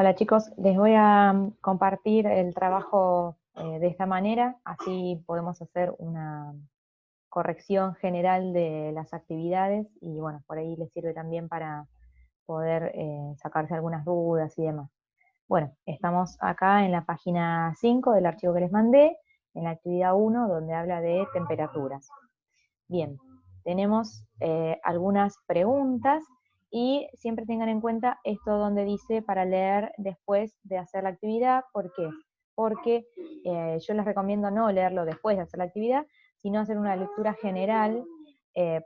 Hola chicos, les voy a compartir el trabajo de esta manera, así podemos hacer una corrección general de las actividades y bueno, por ahí les sirve también para poder sacarse algunas dudas y demás. Bueno, estamos acá en la página 5 del archivo que les mandé, en la actividad 1 donde habla de temperaturas. Bien, tenemos algunas preguntas y siempre tengan en cuenta esto donde dice para leer después de hacer la actividad. ¿Por qué? Porque yo les recomiendo no leerlo después de hacer la actividad, sino hacer una lectura general,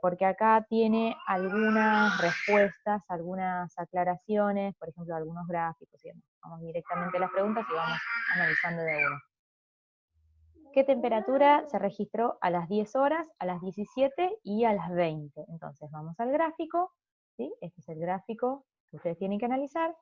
porque acá tiene algunas respuestas, algunas aclaraciones, por ejemplo, algunos gráficos y demás. Vamos directamente a las preguntas y vamos analizando de uno. ¿Qué temperatura se registró a las 10 horas, a las 17 y a las 20? Entonces vamos al gráfico, ¿sí? Este es el gráfico que ustedes tienen que analizar,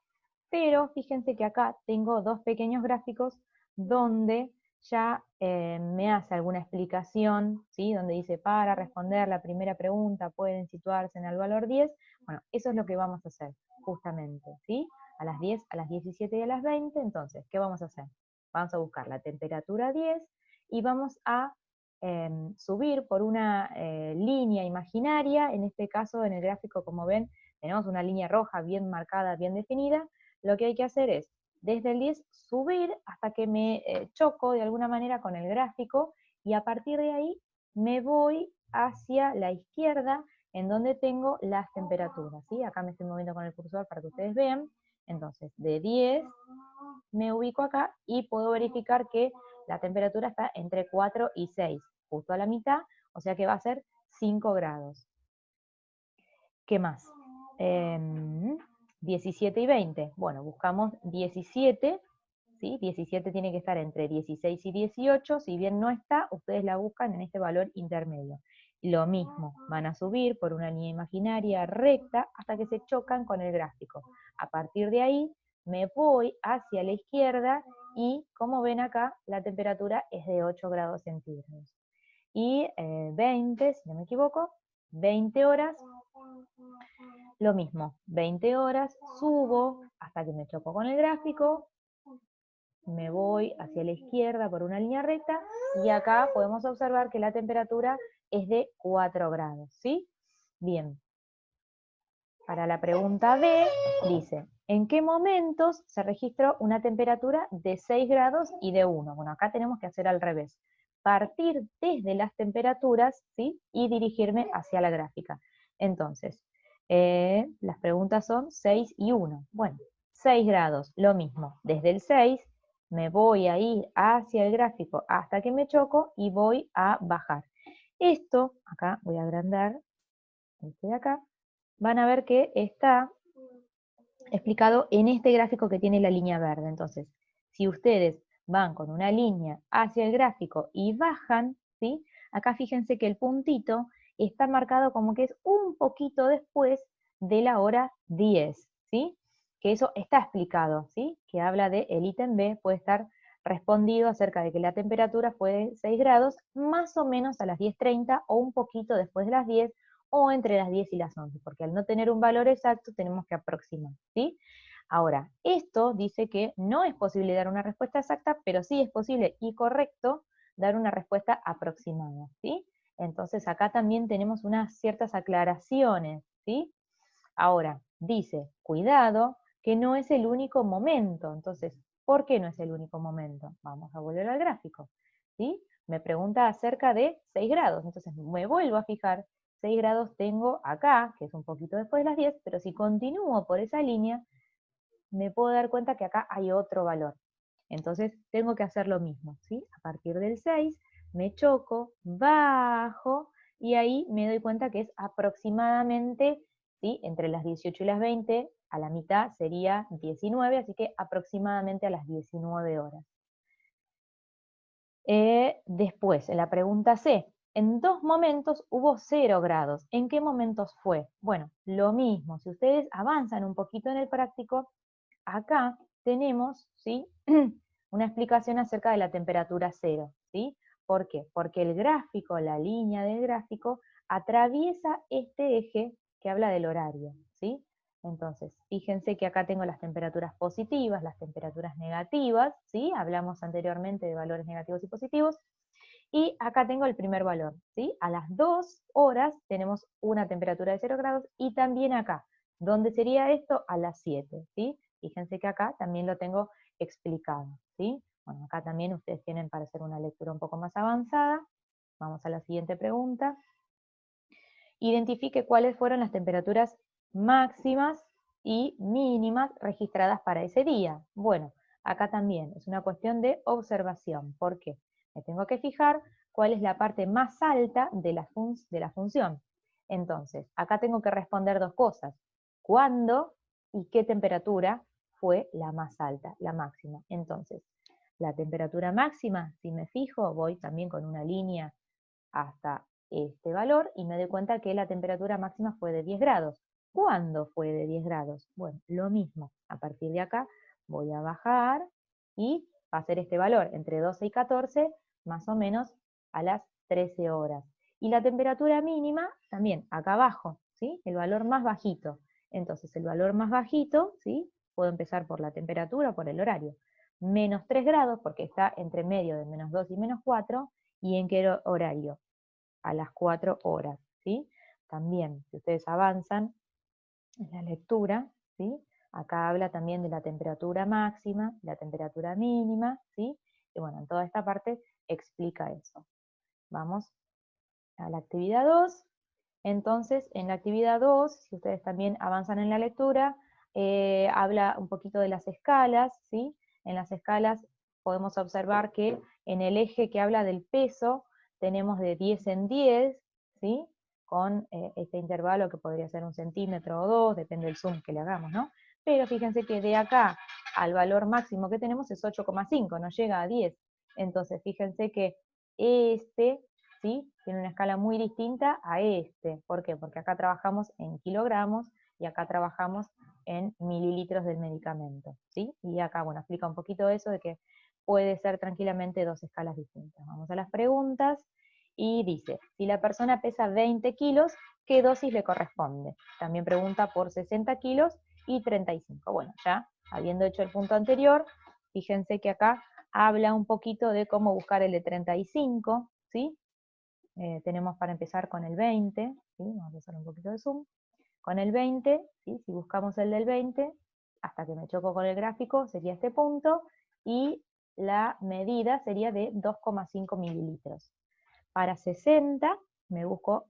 pero fíjense que acá tengo dos pequeños gráficos donde ya me hace alguna explicación, ¿sí? Donde dice para responder la primera pregunta pueden situarse en el valor 10. Bueno, eso es lo que vamos a hacer, justamente, ¿sí? A las 10, a las 17 y a las 20, entonces, ¿qué vamos a hacer? Vamos a buscar la temperatura 10, y vamos a subir por una línea imaginaria. En este caso, en el gráfico, como ven, tenemos una línea roja bien marcada, bien definida. Lo que hay que hacer es, desde el 10, subir hasta que me choco de alguna manera con el gráfico, y a partir de ahí me voy hacia la izquierda, en donde tengo las temperaturas, ¿sí? Acá me estoy moviendo con el cursor para que ustedes vean. Entonces, de 10 me ubico acá y puedo verificar que la temperatura está entre 4 y 6, justo a la mitad, o sea que va a ser 5 grados. ¿Qué más? 17 y 20. Bueno, buscamos 17, ¿sí? 17 tiene que estar entre 16 y 18, si bien no está, ustedes la buscan en este valor intermedio. Lo mismo, van a subir por una línea imaginaria recta hasta que se chocan con el gráfico. A partir de ahí me voy hacia la izquierda y, como ven acá, la temperatura es de 8 grados centígrados. Y 20, si no me equivoco, 20 horas, lo mismo, 20 horas, subo hasta que me choco con el gráfico, me voy hacia la izquierda por una línea recta, y acá podemos observar que la temperatura es de 4 grados, ¿sí? Bien. Para la pregunta B, dice, ¿en qué momentos se registró una temperatura de 6 grados y de 1? Bueno, acá tenemos que hacer al revés. Partir desde las temperaturas, ¿sí? Y dirigirme hacia la gráfica. Entonces, las preguntas son 6 y 1. Bueno, 6 grados, lo mismo. Desde el 6 me voy a ir hacia el gráfico hasta que me choco y voy a bajar. Esto, acá voy a agrandar, este de acá, van a ver que está explicado en este gráfico que tiene la línea verde. Entonces, si ustedes van con una línea hacia el gráfico y bajan, ¿sí? Acá fíjense que el puntito está marcado como que es un poquito después de la hora 10, ¿sí? Que eso está explicado, ¿sí? Que habla de el ítem B puede estar respondido acerca de que la temperatura fue de 6 grados más o menos a las 10:30 o un poquito después de las 10 o entre las 10 y las 11, porque al no tener un valor exacto tenemos que aproximar, ¿sí? Ahora, esto dice que no es posible dar una respuesta exacta, pero sí es posible y correcto dar una respuesta aproximada, ¿sí? Entonces acá también tenemos unas ciertas aclaraciones, ¿sí? Ahora, dice, cuidado, que no es el único momento. Entonces, ¿por qué no es el único momento? Vamos a volver al gráfico, ¿sí? Me pregunta acerca de 6 grados, entonces me vuelvo a fijar, 6 grados tengo acá, que es un poquito después de las 10, pero si continúo por esa línea, me puedo dar cuenta que acá hay otro valor. Entonces, tengo que hacer lo mismo, ¿sí? A partir del 6, me choco, bajo, y ahí me doy cuenta que es aproximadamente, ¿sí? Entre las 18 y las 20, a la mitad sería 19, así que aproximadamente a las 19 horas. Después, en la pregunta C, en dos momentos hubo 0 grados. ¿En qué momentos fue? Bueno, lo mismo, si ustedes avanzan un poquito en el práctico, acá tenemos, ¿sí? Una explicación acerca de la temperatura cero, ¿sí? ¿Por qué? Porque el gráfico, la línea del gráfico, atraviesa este eje que habla del horario, ¿sí? Entonces, fíjense que acá tengo las temperaturas positivas, las temperaturas negativas, ¿sí? Hablamos anteriormente de valores negativos y positivos. Y acá tengo el primer valor, ¿sí? A las 2 horas tenemos una temperatura de 0 grados, y también acá. ¿Dónde sería esto? A las 7, ¿sí? Fíjense que acá también lo tengo explicado, ¿sí? Bueno, acá también ustedes tienen para hacer una lectura un poco más avanzada. Vamos a la siguiente pregunta. Identifique cuáles fueron las temperaturas máximas y mínimas registradas para ese día. Bueno, acá también es una cuestión de observación. ¿Por qué? Me tengo que fijar cuál es la parte más alta de la función. Entonces, acá tengo que responder dos cosas. ¿Cuándo y qué temperatura fue la más alta, la máxima? Entonces, la temperatura máxima, si me fijo, voy también con una línea hasta este valor y me doy cuenta que la temperatura máxima fue de 10 grados. ¿Cuándo fue de 10 grados? Bueno, lo mismo. A partir de acá voy a bajar y va a ser este valor entre 12 y 14, más o menos a las 13 horas. Y la temperatura mínima también acá abajo, ¿sí? El valor más bajito. Entonces el valor más bajito, ¿sí? Puedo empezar por la temperatura, por el horario. Menos 3 grados, porque está entre medio de menos 2 y menos 4, ¿y en qué horario? A las 4 horas, ¿sí? También, si ustedes avanzan en la lectura, ¿sí? Acá habla también de la temperatura máxima, la temperatura mínima, ¿sí? Y bueno, en toda esta parte explica eso. Vamos a la actividad 2. Entonces, en la actividad 2, si ustedes también avanzan en la lectura, habla un poquito de las escalas, ¿sí? En las escalas podemos observar que en el eje que habla del peso, tenemos de 10 en 10, ¿sí? Con este intervalo que podría ser 1 centímetro o 2, depende del zoom que le hagamos, ¿no? Pero fíjense que de acá al valor máximo que tenemos es 8,5, no llega a 10. Entonces, fíjense que este, ¿sí? Tiene una escala muy distinta a este. ¿Por qué? Porque acá trabajamos en kilogramos y acá trabajamos en mililitros del medicamento, ¿sí? Y acá, bueno, explica un poquito eso de que puede ser tranquilamente dos escalas distintas. Vamos a las preguntas y dice, si la persona pesa 20 kilos, ¿qué dosis le corresponde? También pregunta por 60 kilos y 35. Bueno, ya habiendo hecho el punto anterior, fíjense que acá habla un poquito de cómo buscar el de 35, ¿sí? Tenemos para empezar con el 20, ¿sí? Vamos a hacer un poquito de zoom. Con el 20, ¿sí? Si buscamos el del 20, hasta que me choco con el gráfico, sería este punto, y la medida sería de 2,5 mililitros. Para 60, busco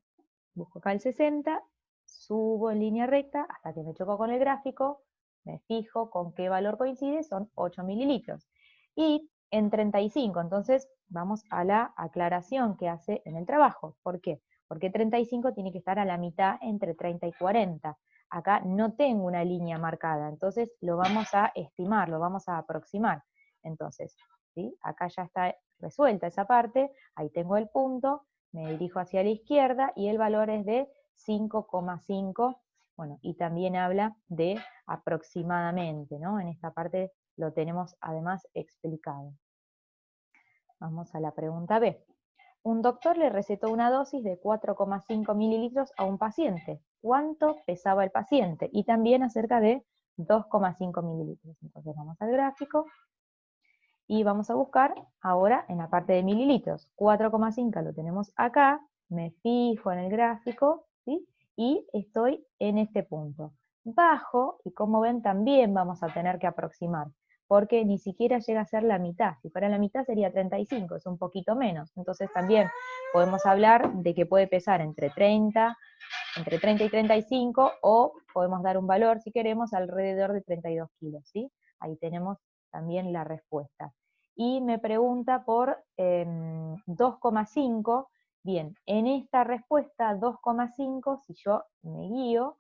acá el 60, subo en línea recta hasta que me choco con el gráfico, me fijo con qué valor coincide, son 8 mililitros. Y en 35, entonces vamos a la aclaración que hace en el trabajo. ¿Por qué? Porque 35 tiene que estar a la mitad entre 30 y 40. Acá no tengo una línea marcada, entonces lo vamos a estimar, lo vamos a aproximar. Entonces, ¿sí? Acá ya está resuelta esa parte, ahí tengo el punto, me dirijo hacia la izquierda y el valor es de 5,5, bueno, y también habla de aproximadamente, ¿no? En esta parte lo tenemos además explicado. Vamos a la pregunta B. Un doctor le recetó una dosis de 4,5 mililitros a un paciente. ¿Cuánto pesaba el paciente? Y también acerca de 2,5 mililitros. Entonces vamos al gráfico y vamos a buscar ahora en la parte de mililitros. 4,5 lo tenemos acá, me fijo en el gráfico, ¿sí? Y estoy en este punto. Bajo, y como ven también vamos a tener que aproximar, porque ni siquiera llega a ser la mitad. Si fuera la mitad sería 35, es un poquito menos. Entonces también podemos hablar de que puede pesar entre 30 y 35, o podemos dar un valor, si queremos, alrededor de 32 kilos, ¿sí? Ahí tenemos también la respuesta. Y me pregunta por 2,5. Bien, en esta respuesta 2,5, si yo me guío,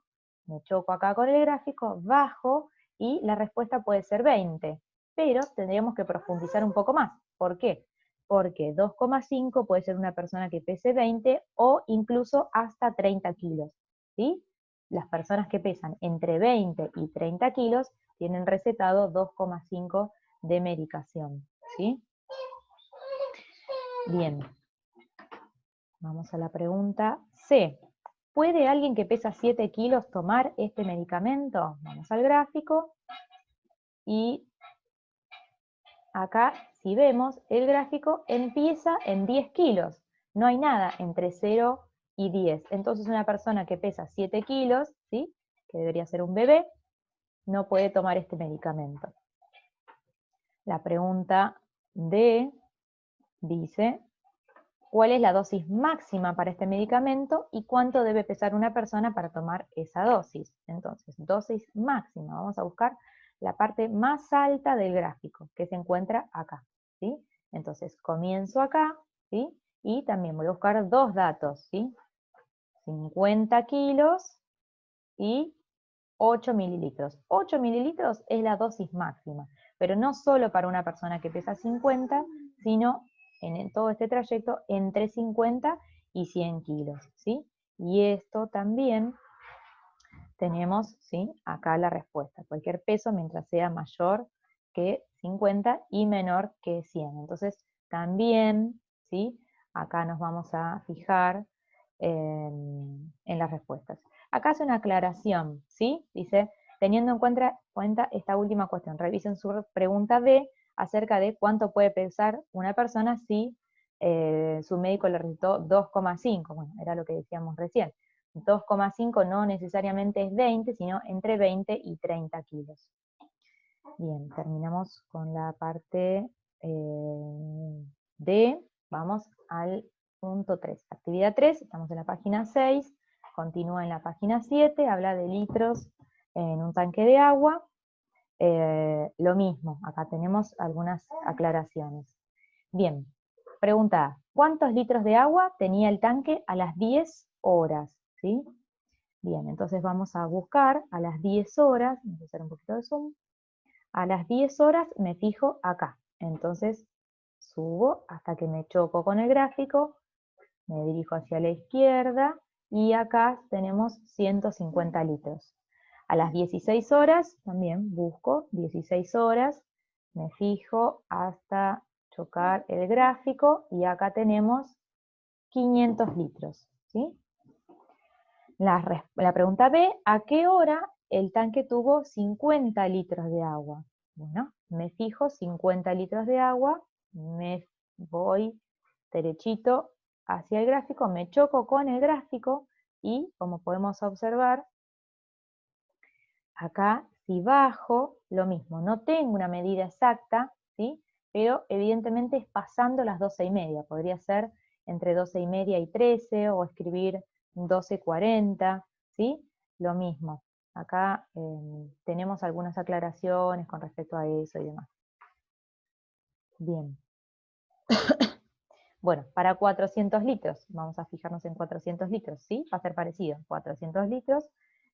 me choco acá con el gráfico, bajo, y la respuesta puede ser 20, pero tendríamos que profundizar un poco más. ¿Por qué? Porque 2,5 puede ser una persona que pese 20 o incluso hasta 30 kilos, ¿sí? Las personas que pesan entre 20 y 30 kilos tienen recetado 2,5 de medicación, ¿sí? Bien, vamos a la pregunta C. ¿Puede alguien que pesa 7 kilos tomar este medicamento? Vamos al gráfico y acá, si vemos, el gráfico empieza en 10 kilos. No hay nada entre 0 y 10. Entonces una persona que pesa 7 kilos, ¿sí?, que debería ser un bebé, no puede tomar este medicamento. La pregunta D dice, ¿cuál es la dosis máxima para este medicamento y cuánto debe pesar una persona para tomar esa dosis? Entonces, dosis máxima, vamos a buscar la parte más alta del gráfico, que se encuentra acá, ¿sí? Entonces, comienzo acá, ¿sí? Y también voy a buscar dos datos, ¿sí? 50 kilos y 8 mililitros. 8 mililitros es la dosis máxima, pero no solo para una persona que pesa 50, sino en todo este trayecto entre 50 y 100 kilos, ¿sí? Y esto también tenemos, ¿sí?, acá la respuesta. Cualquier peso mientras sea mayor que 50 y menor que 100. Entonces, también, ¿sí?, acá nos vamos a fijar en las respuestas. Acá hace una aclaración, ¿sí? Dice, teniendo en cuenta esta última cuestión, revisen su pregunta B acerca de cuánto puede pesar una persona si su médico le recetó 2,5, bueno, era lo que decíamos recién. 2,5 no necesariamente es 20, sino entre 20 y 30 kilos. Bien, terminamos con la parte D. Vamos al punto 3. Actividad 3, estamos en la página 6, continúa en la página 7, habla de litros en un tanque de agua. Lo mismo, acá tenemos algunas aclaraciones. Bien, pregunta A, ¿cuántos litros de agua tenía el tanque a las 10 horas? ¿Sí? Bien, entonces vamos a buscar a las 10 horas, voy a hacer un poquito de zoom, a las 10 horas me fijo acá, entonces subo hasta que me choco con el gráfico, me dirijo hacia la izquierda y acá tenemos 150 litros. A las 16 horas también busco 16 horas, me fijo hasta chocar el gráfico y acá tenemos 500 litros, ¿sí? La pregunta B, ¿a qué hora el tanque tuvo 50 litros de agua? Bueno, me fijo 50 litros de agua, me voy derechito hacia el gráfico, me choco con el gráfico y, como podemos observar, acá si bajo, lo mismo, no tengo una medida exacta, ¿sí?, pero evidentemente es pasando las 12:30, podría ser entre 12:30 y 13, o escribir 12:40, ¿sí? Lo mismo. Acá tenemos algunas aclaraciones con respecto a eso y demás. Bien. Bueno, para 400 litros, vamos a fijarnos en 400 litros, ¿sí? Va a ser parecido. 400 litros,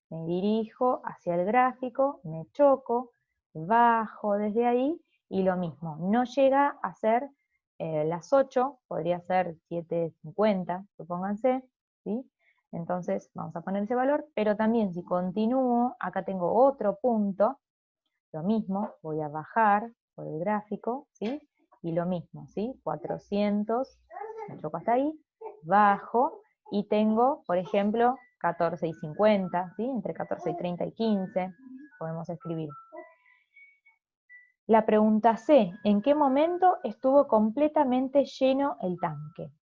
me dirijo hacia el gráfico, me choco, bajo desde ahí, y lo mismo. No llega a ser las 8, podría ser 7:50, supónganse, ¿sí? Entonces vamos a poner ese valor, pero también si continúo, acá tengo otro punto, lo mismo, voy a bajar por el gráfico, ¿sí? Y lo mismo, ¿sí? 400, me choco hasta ahí, bajo, y tengo, por ejemplo, 14:50, ¿sí? Entre 14:30 y 15, podemos escribir. La pregunta C, ¿en qué momento estuvo completamente lleno el tanque?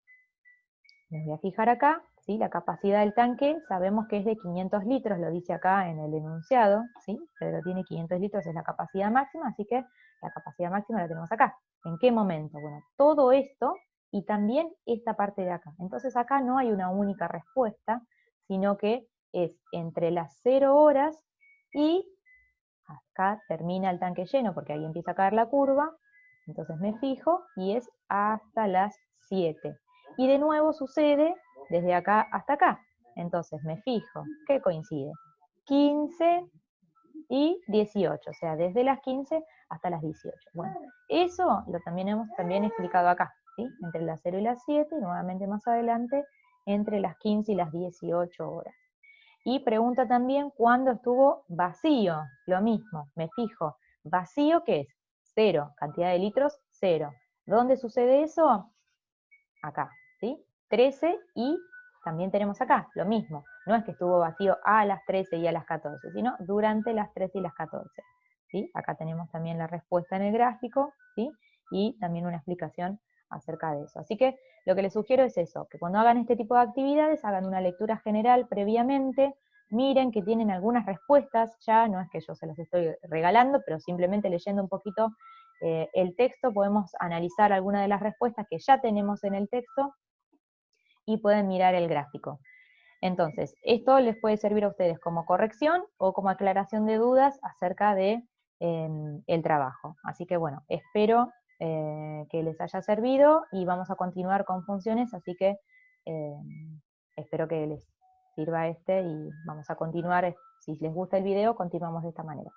Me voy a fijar acá, ¿sí? La capacidad del tanque sabemos que es de 500 litros, lo dice acá en el enunciado, ¿sí? Pero tiene 500 litros, es la capacidad máxima, así que la capacidad máxima la tenemos acá. ¿En qué momento? Bueno, todo esto y también esta parte de acá. Entonces acá no hay una única respuesta, sino que es entre las 0 horas y acá termina el tanque lleno, porque ahí empieza a caer la curva, entonces me fijo y es hasta las 7. Y de nuevo sucede desde acá hasta acá. Entonces me fijo, ¿qué coincide? 15 y 18, o sea, desde las 15 hasta las 18. Bueno, eso lo hemos también explicado acá, ¿sí? Entre las 0 y las 7, y nuevamente más adelante, entre las 15 y las 18 horas. Y pregunta también cuándo estuvo vacío, lo mismo, me fijo. ¿Vacío qué es? 0, cantidad de litros, 0. ¿Dónde sucede eso? Acá, ¿sí? 13 y también tenemos acá, lo mismo. no es que estuvo vacío a las 13 y a las 14, sino durante las 13 y las 14. ¿Sí? Acá tenemos también la respuesta en el gráfico, ¿sí? Y también una explicación acerca de eso. Así que lo que les sugiero es eso, que cuando hagan este tipo de actividades, hagan una lectura general previamente, miren que tienen algunas respuestas ya, no es que yo se las estoy regalando, pero simplemente leyendo un poquito el texto, podemos analizar algunas de las respuestas que ya tenemos en el texto, y pueden mirar el gráfico. Entonces, esto les puede servir a ustedes como corrección o como aclaración de dudas acerca de el trabajo. Así que bueno, espero que les haya servido y vamos a continuar con funciones, así que eh, espero que les sirva y vamos a continuar. Si les gusta el video, continuamos de esta manera.